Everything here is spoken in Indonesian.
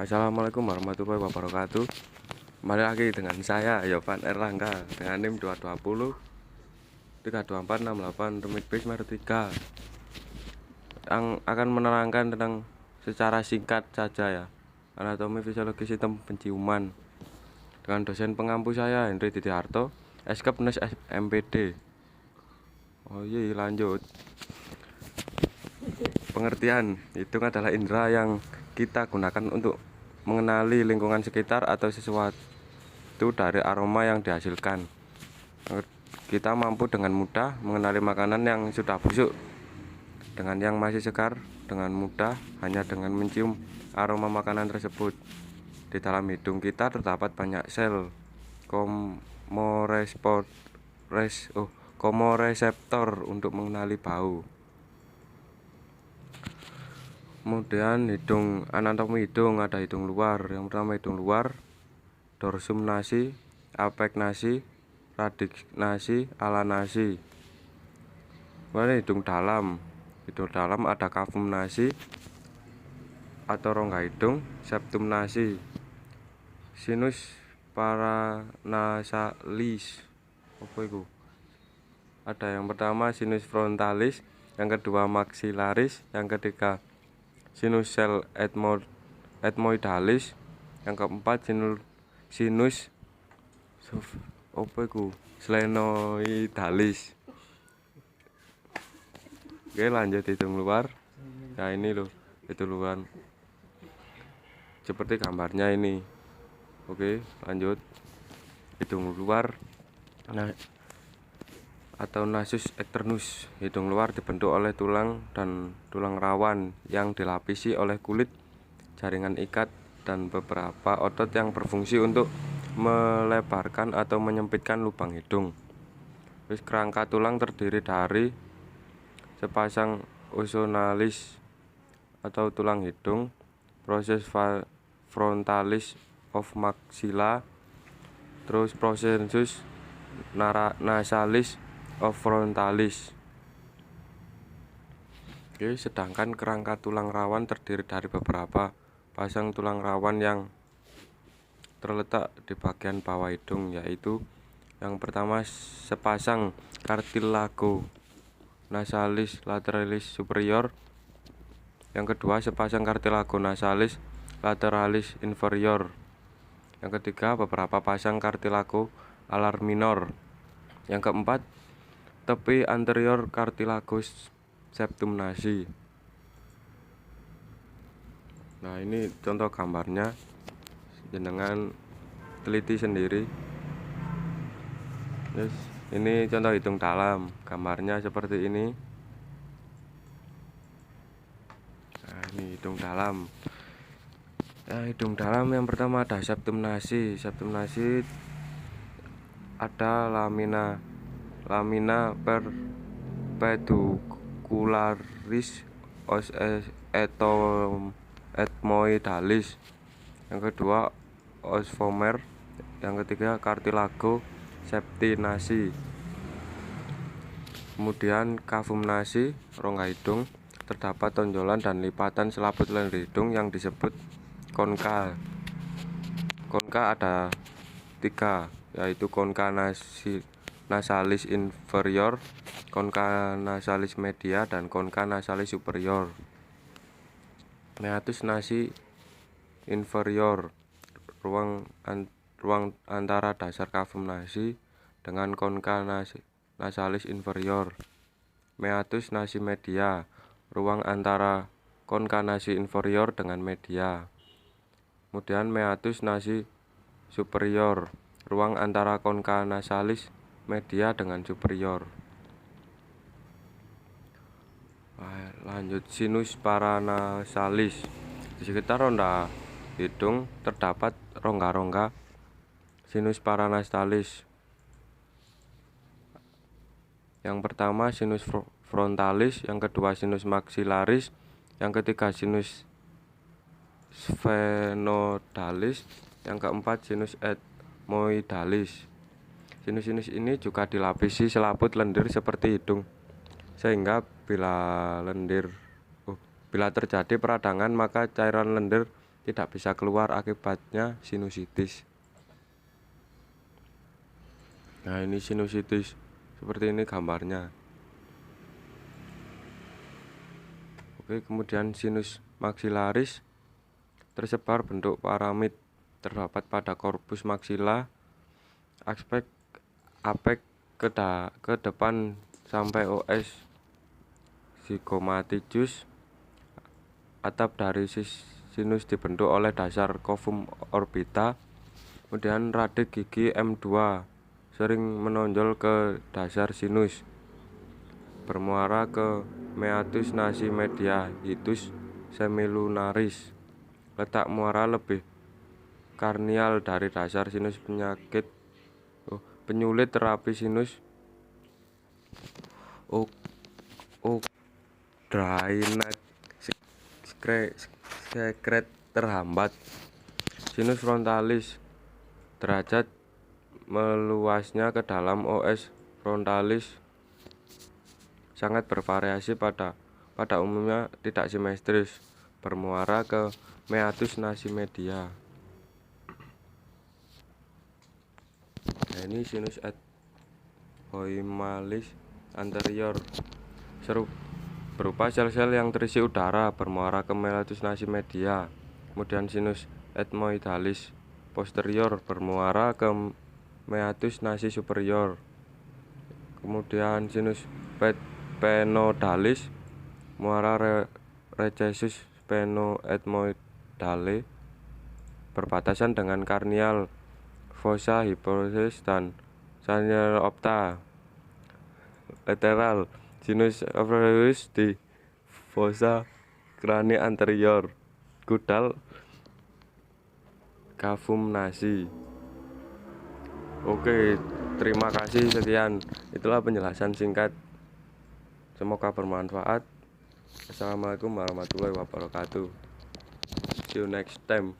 Assalamualaikum warahmatullahi wabarakatuh. Kembali lagi dengan saya Yovan Erlangga dengan NIM 220 32468 Rumit Base Meru 3 yang akan menerangkan tentang secara singkat saja ya anatomi fisiologi sistem penciuman dengan dosen pengampu saya Henry Didiarto, Eskep Nes MPD. Oh iya, lanjut. Pengertian, hidung adalah indera yang kita gunakan untuk mengenali lingkungan sekitar atau sesuatu dari aroma yang dihasilkan. Kita mampu dengan mudah mengenali makanan yang sudah busuk dengan yang masih segar dengan mudah hanya dengan mencium aroma makanan tersebut. Di dalam hidung kita terdapat banyak sel komoreseptor untuk mengenali bau. Kemudian anatomi hidung, ada hidung luar. Yang pertama hidung luar, dorsum nasi, apek nasi, radix nasi, ala nasi. Kemudian hidung dalam ada kavum nasi atau rongga hidung, septum nasi, sinus paranasalis. Apa itu? Ada yang pertama sinus frontalis, yang kedua maxillaris, yang ketiga sinus ethmoidalis, yang keempat sinus sphenoidalis. Oke, lanjut hidung luar. Nah ini loh hidung luar seperti gambarnya ini. Oke, lanjut hidung luar. Nah, atau nasus externus. Hidung luar dibentuk oleh tulang dan tulang rawan yang dilapisi oleh kulit, jaringan ikat, dan beberapa otot yang berfungsi untuk melebarkan atau menyempitkan lubang hidung. Terus kerangka tulang terdiri dari sepasang ozonalis atau tulang hidung, proses frontalis of maxilla, terus processus nasalis of frontalis. Oke, sedangkan kerangka tulang rawan terdiri dari beberapa pasang tulang rawan yang terletak di bagian bawah hidung, yaitu yang pertama sepasang cartilago nasalis lateralis superior, yang kedua sepasang cartilago nasalis lateralis inferior, yang ketiga beberapa pasang cartilago alar minor, yang keempat tepi anterior cartilago septum nasi. Nah ini contoh gambarnya, jenengan teliti sendiri. Yes, ini contoh hidung dalam, gambarnya seperti ini. Nah ini hidung dalam. Nah, hidung dalam yang pertama ada septum nasi. Septum nasi ada lamina pedicularis os ethmoidalis, yang kedua osfomer, yang ketiga cartilago septi nasi. Kemudian kavum nasi, rongga hidung, terdapat tonjolan dan lipatan selaput lendir hidung yang disebut konka. Konka ada 3, yaitu konka nasalis inferior, konka nasalis media, dan konka nasalis superior. Meatus nasi inferior, ruang antara dasar kavum nasi dengan konka nasalis inferior. Meatus nasi media, ruang antara konka nasi inferior dengan media. Kemudian meatus nasi superior, ruang antara konka nasalis media dengan superior. Lanjut sinus paranasalis. Di sekitar ronda hidung terdapat rongga-rongga sinus paranasalis. Yang pertama sinus frontalis, yang kedua sinus maxillaris, yang ketiga sinus sphenoidalis, yang keempat sinus ethmoidalis. Sinus-sinus ini juga dilapisi selaput lendir seperti hidung, sehingga bila terjadi peradangan maka cairan lendir tidak bisa keluar, akibatnya sinusitis. Nah, ini sinusitis. Seperti ini gambarnya. Oke, kemudian sinus maksilaris tersebar bentuk piramid, terdapat pada korpus maksila, aspek apek ke depan sampai os zygomatikus. Atap dari sinus dibentuk oleh dasar covum orbita. Kemudian radix gigi M2 sering menonjol ke dasar sinus, bermuara ke meatus nasi media hiatus semilunaris. Letak muara lebih karnial dari dasar sinus. Penyulit terapi sinus drainage sekret terhambat. Sinus frontalis, derajat meluasnya ke dalam os frontalis sangat bervariasi, pada umumnya tidak simetris, bermuara ke meatus nasi media. Nah, ini sinus ethmoidalis anterior, berupa sel-sel yang terisi udara, bermuara ke meatus nasi media. Kemudian sinus ethmoidalis posterior, bermuara ke meatus nasi superior. Kemudian sinus sphenoidalis, muara recessus sphenoethmoidale, berbatasan dengan karnial, fossa hypophysis dan sanial opta. Lateral sinus operculus di fossa crani anterior, caudal cavum nasi. Oke, terima kasih, sekian. Itulah penjelasan singkat. Semoga bermanfaat. Assalamualaikum warahmatullahi wabarakatuh. See you next time.